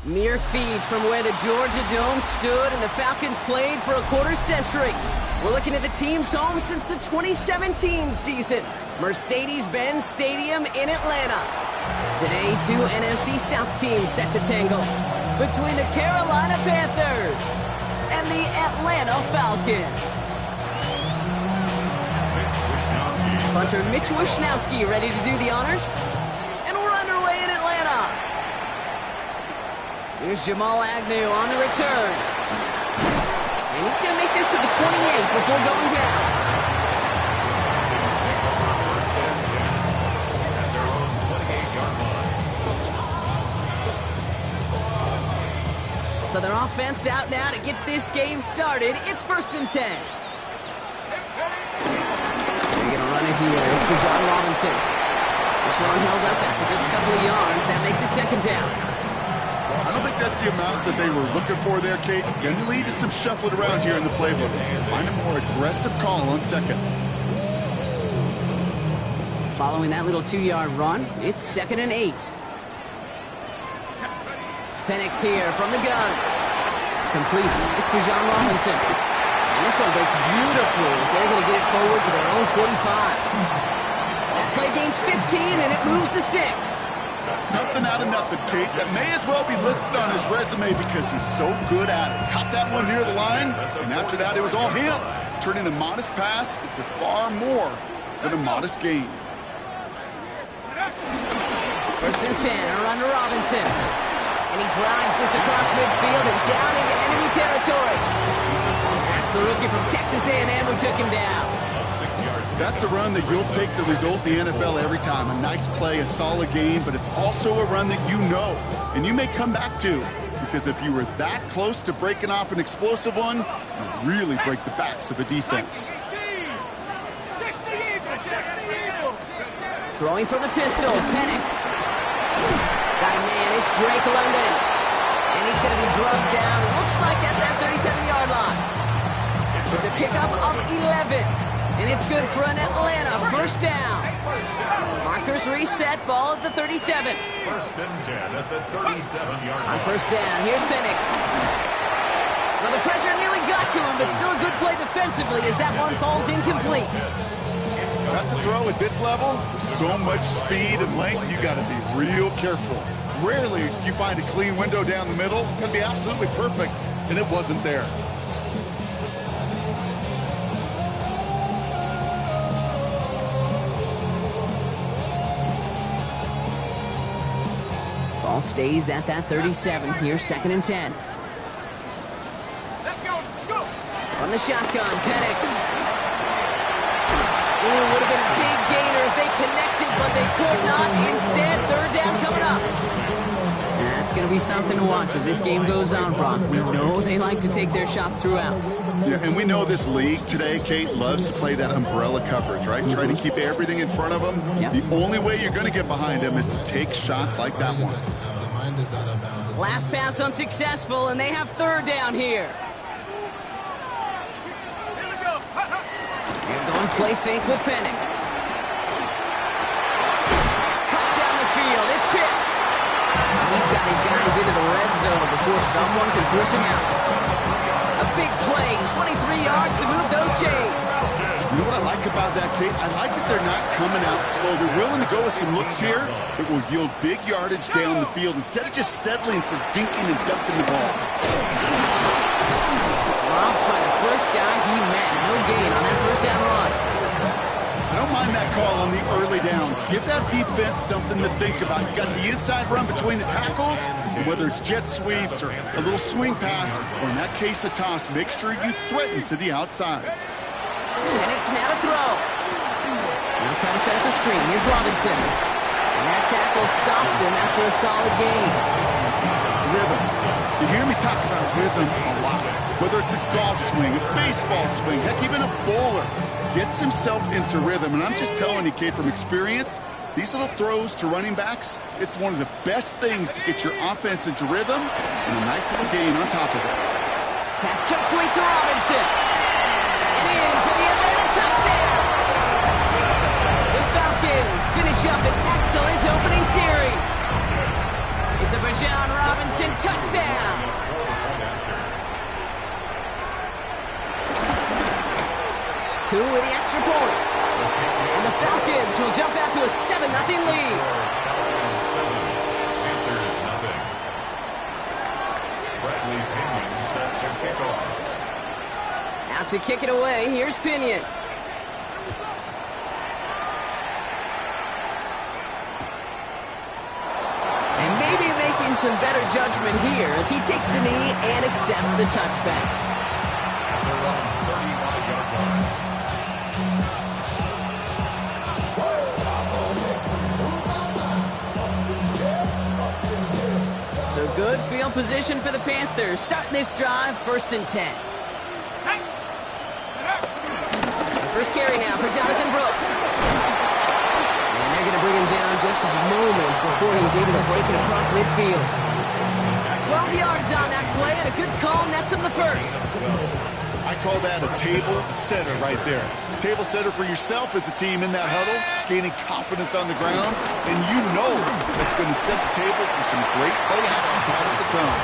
Mere feet from where the Georgia Dome stood and the Falcons played for a quarter century. We're looking at the team's home since the 2017 season, Mercedes-Benz Stadium in Atlanta. Today, two NFC South teams set to tangle between the Carolina Panthers and the Atlanta Falcons. Punter Mitch Wishnowsky ready to do the honors. And we're underway in Atlanta. Here's Jamal Agnew on the return. And he's going to make this to the 28 before going down. So their offense out now to get this game started. It's 1st and 10. They're going to run it here. It's for John Robinson. This one held up after just a couple of yards. That makes it 2nd down. I don't think that's the amount that they were looking for there, Kate. Going to lead to some shuffling around here in the playbook. Find a more aggressive call on 2nd. Following that little 2-yard run, it's 2nd and 8. Penix here from the gun. Complete. It's for John Robinson. And this one breaks beautifully as they're going to get it forward to their own 45. That play gains 15 and it moves the sticks. Something out of nothing, Kate. That may as well be listed on his resume because he's so good at it. Caught that one near the line, and after that it was all him. Turning a modest pass into far more than a modest gain. 1st and 10, a run to Robinson. And he drives this across midfield and down into enemy territory. That's the rookie from Texas A&M who took him down. That's a run that you'll take the result in the NFL every time. A nice play, a solid game, but it's also a run that you know and you may come back to. Because if you were that close to breaking off an explosive one, you really break the backs of a defense. Throwing from the pistol, Penix. Got a man, it's Drake London. And he's going to be drugged down, looks like at that 37-yard line. It's a pickup of 11. And it's good for an Atlanta 1st down. Markers reset, ball at the 37. 1st and 10 at the 37-yard line. On 1st down, here's Penix. Well, the pressure nearly got to him, but still a good play defensively as that one falls incomplete. That's a throw at this level. With so much speed and length, you got to be real careful. Rarely do you find a clean window down the middle. It's going to be absolutely perfect, and it wasn't there. Ball stays at that 37. Here's 2nd and 10. Let's go. From the shotgun, Penix. Ooh, would have been a big gainer if they connected, but they could not. Instead, 3rd down coming up. That's going to be something to watch as this game goes on, Brock. We know they like to take their shots throughout. Yeah, and we know this league today, Kate, loves to play that umbrella coverage, right? Trying to keep everything in front of them. Yep. The only way you're going to get behind them is to take shots like that one. Last pass unsuccessful, and they have 3rd down here. They're going play fake with Penix. Cut down the field. It's Pitts. He's got his guys into the red zone before someone can force him out. A big play, 23 yards to move those chains. You know what I like about that, Kate? I like that they're not coming out slow. They're willing to go with some looks here that will yield big yardage down the field instead of just settling for dinking and dumping the ball. Robbed by the first guy he met. No gain on that 1st down run. I don't mind that call on the early downs. Give that defense something to think about. You got the inside run between the tackles, and whether it's jet sweeps or a little swing pass, or in that case a toss, make sure you threaten to the outside. Penix now to throw. Now trying to set up the screen. Here's Robinson. And that tackle stops him after a solid gain. Rhythm. You hear me talk about rhythm a lot. Whether it's a golf swing, a baseball swing, heck, even a bowler gets himself into rhythm. And I'm just telling you, Kate, from experience, these little throws to running backs, it's one of the best things to get your offense into rhythm and a nice little gain on top of it. Pass complete to Robinson. And in for the Atlanta touchdown. The Falcons finish up an excellent opening series. It's a Bijan Robinson touchdown. Coup with the extra point. And the Falcons will jump out to a 7-0 lead. Panthers nothing. Bradley Pinion set to kick off. Out to kick it away, here's Pinion. And maybe making some better judgment here as he takes a knee and accepts the touchback. They're on 35-yard line. So good field position for the Panthers. Starting this drive, 1st and 10. First carry now for Jonathan Brooks. And they're going to bring him down just a moment before he's able to break it across midfield. 12 yards on that play, and a good call nets him the first. I call that a table setter right there. Table setter for yourself as a team in that huddle, gaining confidence on the ground, and you know that's going to set the table for some great play action calls to come.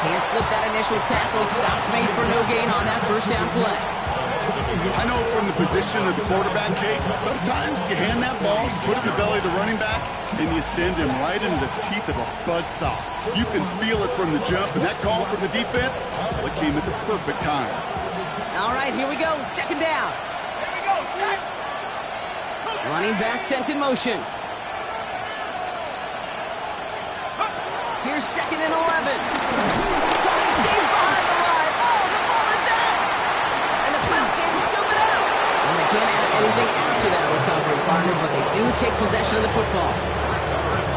Can't slip that initial tackle. Stops made for no gain on that first down play. I know from the position of the quarterback, Kate, sometimes you hand that ball, you put it in the belly of the running back, and you send him right into the teeth of a buzzsaw. You can feel it from the jump, and that call from the defense, well, it came at the perfect time. All right, here we go. 2nd down. Running back sent in motion. Here's 2nd and 11. Coming deep behind the line. Oh, the ball is out. And the Falcons scoop it out. And they can't add anything after that recovery, partner, but they do take possession of the football.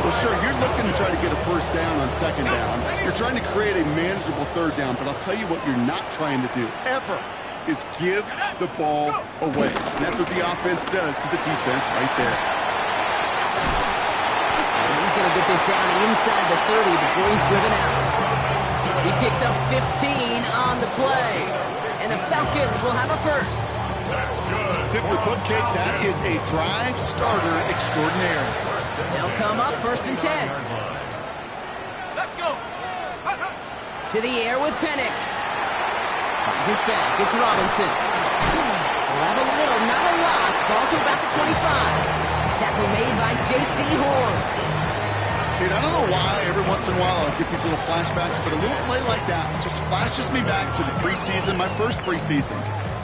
Well, sure, you're looking to try to get a 1st down on 2nd down. You're trying to create a manageable 3rd down, but I'll tell you what you're not trying to do, ever, is give the ball away. And that's what the offense does to the defense right there. And he's going to get this down inside the 30 before he's driven out. He picks up 15 on the play. And the Falcons will have a first. That's good. Simply put, Kate, that is a drive starter extraordinaire. They'll come up 1st and 10. Let's go. To the air with Penix. Finds his back. It's Robinson. We'll have a little, not a lot. Ball to about the 25. Tackle made by J.C. Horn. Kate, I don't know why every once in a while I'll get these little flashbacks, but a little play like that just flashes me back to the preseason, my first preseason.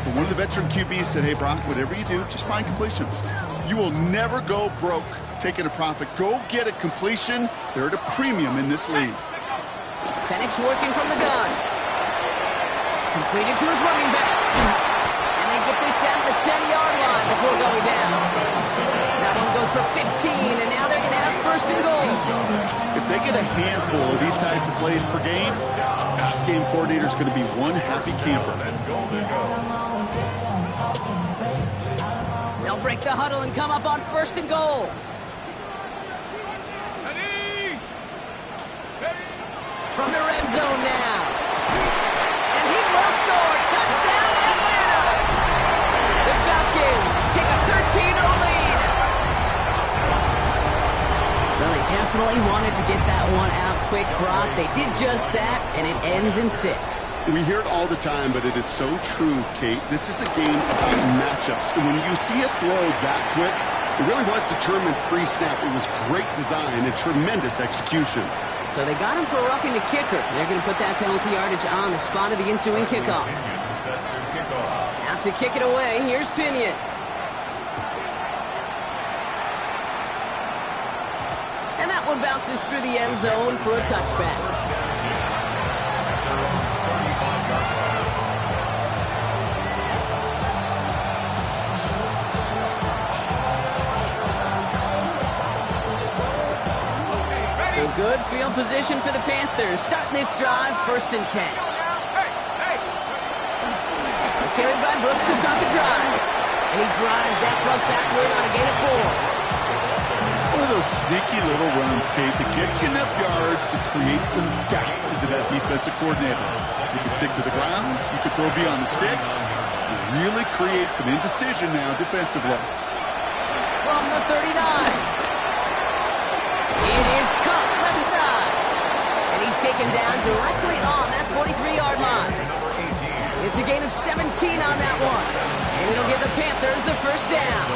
But one of the veteran QBs said, hey, Brock, whatever you do, just find completions. You will never go broke taking a profit. Go get a completion. They're at a premium in this league. Penix working from the gun. Completed to his running back. And they get this down to the 10-yard line before going down. That one goes for 15, and now they're going to have 1st and goal. If they get a handful of these types of plays per game, pass game coordinator is going to be one happy camper. They'll break the huddle and come up on 1st and goal. From the red zone now. And he will score. Touchdown, Atlanta. The Falcons take a 13-0 lead. Well, they definitely wanted to get that one out quick, Brock. They did just that, and it ends in 6. We hear it all the time, but it is so true, Kate. This is a game about matchups. And when you see a throw that quick, it really was determined pre-snap. It was great design and tremendous execution. So they got him for roughing the kicker. They're going to put that penalty yardage on the spot of the ensuing kickoff. Out to kick it away, here's Pinion. And that one bounces through the end zone for a touchback. So good field position for the Panthers. Starting this drive, 1st and 10. Carried by Brooks to start the drive. And he drives that front backward on a gain of 4. It's one of those sneaky little runs, Kate, that gets you enough yards to create some doubt into that defensive coordinator. You can stick to the ground. You can throw beyond the sticks. You really create some indecision now defensively. From the 39. It is cut left side. taken down directly on that 43-yard line. It's a gain of 17 on that one. And it'll give the Panthers a first down.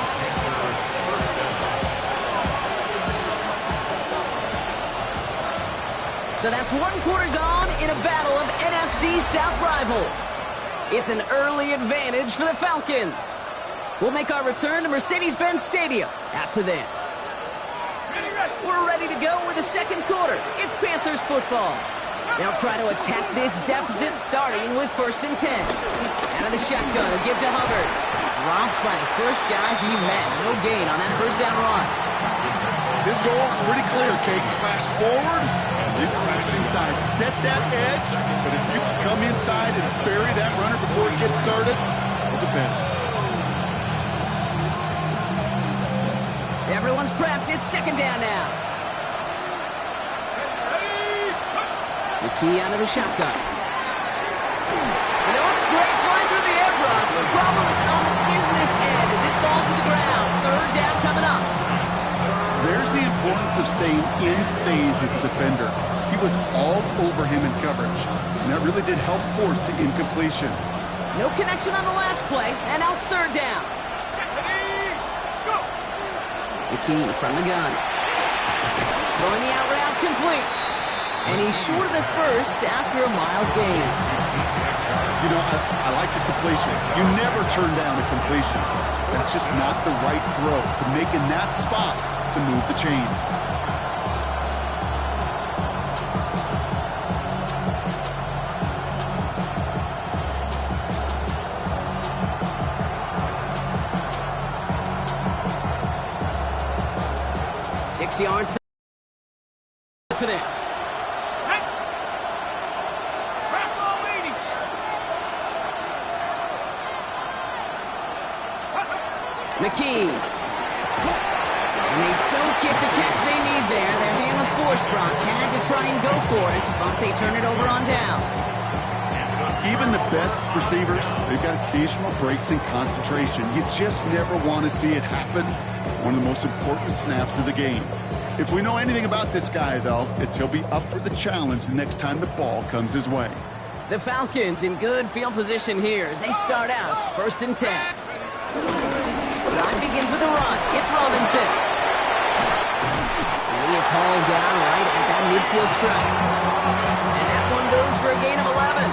So that's one quarter gone in a battle of NFC South rivals. It's an early advantage for the Falcons. We'll make our return to Mercedes-Benz Stadium after this. We're ready to go with the second quarter. It's Panthers football. They'll try to attack this deficit starting with 1st and 10. Out of the shotgun, a give to Hubbard. Dropped by the first guy he met. No gain on that first down run. His goal is pretty clear, Kate. Crash forward, then crash inside. Set that edge, but if you can come inside and bury that runner before it gets started, look at that. Everyone's prepped. It's second down now. The key out of the shotgun. You know, it's great flying through the air, Brock. The problem is on the business end as it falls to the ground. Third down coming up. There's the importance of staying in phase as a defender. He was all over him in coverage, and that really did help force the incompletion. No connection on the last play, and now it's third down. The key from the gun. Throwing the out route complete. And he's short of the first after a mild gain. You know, I like the completion. You never turn down a completion. That's just not the right throw to make in that spot to move the chains. Six yards for this. McKee. And they don't get the catch they need there. Their hand was forced, Brock. Had to try and go for it, but they turn it over on downs. Even the best receivers, they've got occasional breaks in concentration. You just never want to see it happen. One of the most important snaps of the game. If we know anything about this guy, though, it's he'll be up for the challenge the next time the ball comes his way. The Falcons in good field position here as they start out 1st and 10. Drive begins with a run. It's Robinson. And he is hauled down right at that midfield stripe. And that one goes for a gain of 11.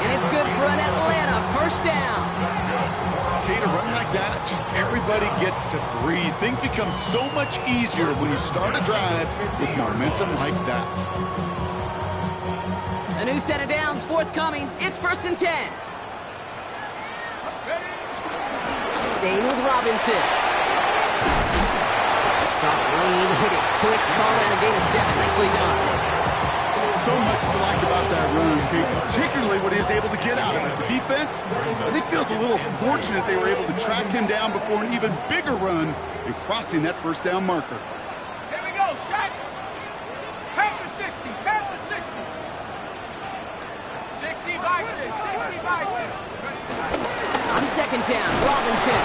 And it's good for an Atlanta first down. Okay, to run like that, just everybody gets to breathe. Things become so much easier when you start a drive with momentum like that. A new set of downs forthcoming. It's 1st and 10. Staying with Robinson. Soft lane, hit it quick, call that a gain of 7. Nicely done. So much to like about that run, Kate, particularly what he was able to get out of it. The defense, I think, feels a little fortunate they were able to track him down before an even bigger run and crossing that first down marker. Here we go, shot. Panther 60, Panther 60. 60 by 6, 60 by 6. On second down, Robinson.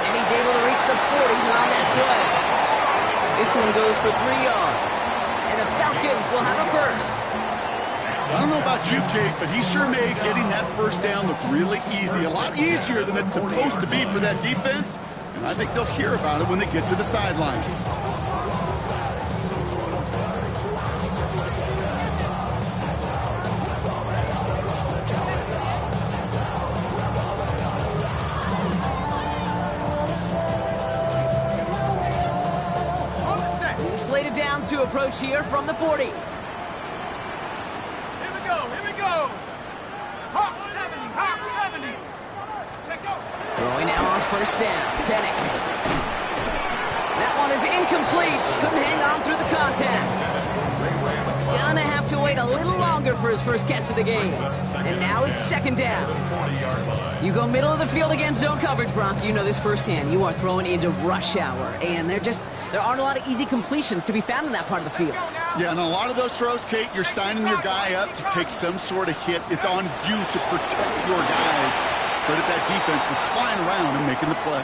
And he's able to reach the 40 on that play. This one goes for 3 yards. And the Falcons will have a first. I don't know about you, Kate, but he sure made getting that first down look really easy. A lot easier than it's supposed to be for that defense. And I think they'll hear about it when they get to the sidelines. Slated downs to approach here from the 40. Here we go, here we go. Hawk 70, Hawk 70. Take go. Throwing now on first down, Penix. That one is incomplete. Couldn't hang on through the contact. Gonna have to wait a little longer for his first catch of the game. And now it's second down. You go middle of the field against zone coverage, Brock. You know this firsthand. You are throwing into rush hour, and there aren't a lot of easy completions to be found in that part of the field. Yeah, and a lot of those throws, Kate, you're signing your guy up to take some sort of hit. It's on you to protect your guys. Credit that defense for flying around and making the play.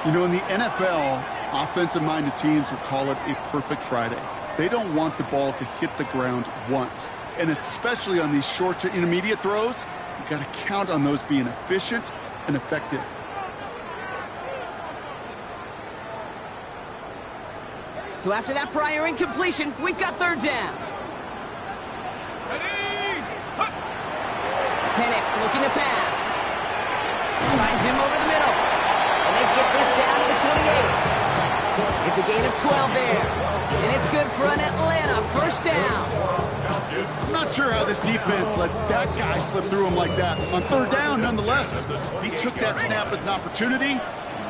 You know, in the NFL, offensive-minded teams would call it a perfect Friday. They don't want the ball to hit the ground once. And especially on these short to intermediate throws, you got to count on those being efficient and effective. So after that prior incompletion, we've got third down. Penix looking to pass. Finds him over the middle. And they get this down to the 28. It's a gain of 12 there. And it's good for an Atlanta first down. I'm not sure how this defense let that guy slip through him like that. On third down, nonetheless, he took that snap as an opportunity.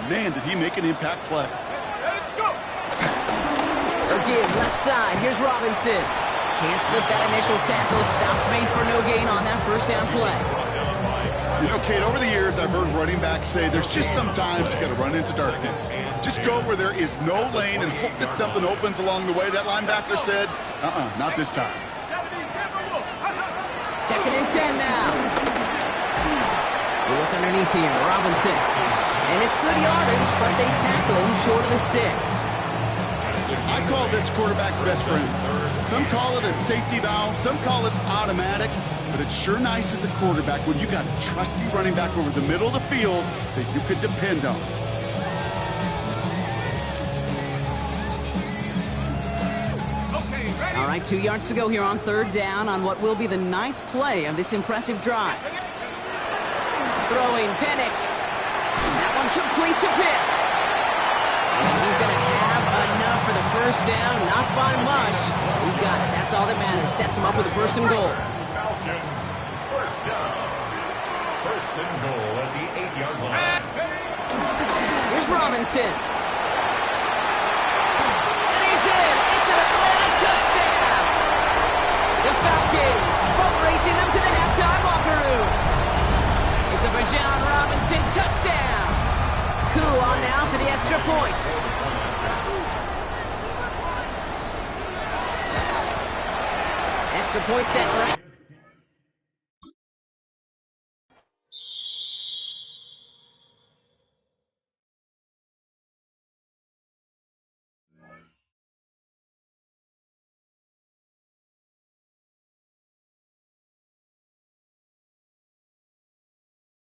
Man, did he make an impact play. Again, left side. Here's Robinson. Can't slip that initial tackle. Stops made for no gain on that first down play. You know, Kate, over the years, I've heard running backs say there's just sometimes you got to run into darkness. Just go where there is no lane and hope that something opens along the way. That linebacker said, not this time. 2nd and 10 now. We look underneath here. Robinson. And it's good yardage, but they tackle him short of the sticks. I call this quarterback's best friend. Some call it a safety valve, some call it automatic, but it's sure nice as a quarterback when you got a trusty running back over the middle of the field that you could depend on. All right, 2 yards to go here on third down on what will be the 9th play of this impressive drive. Throwing Penix. That one complete to Pitts. And he's going to have enough for the first down, not by much. He got it. That's all that matters. Sets him up with a 1st and goal. Falcons, first down. 1st and goal at the 8-yard line. Here's Robinson. And he's in. It's an Atlanta touchdown. The Falcons boat racing them to the halftime locker room. It's a Bijan Robinson touchdown. Cool on now for the extra point. Extra point set right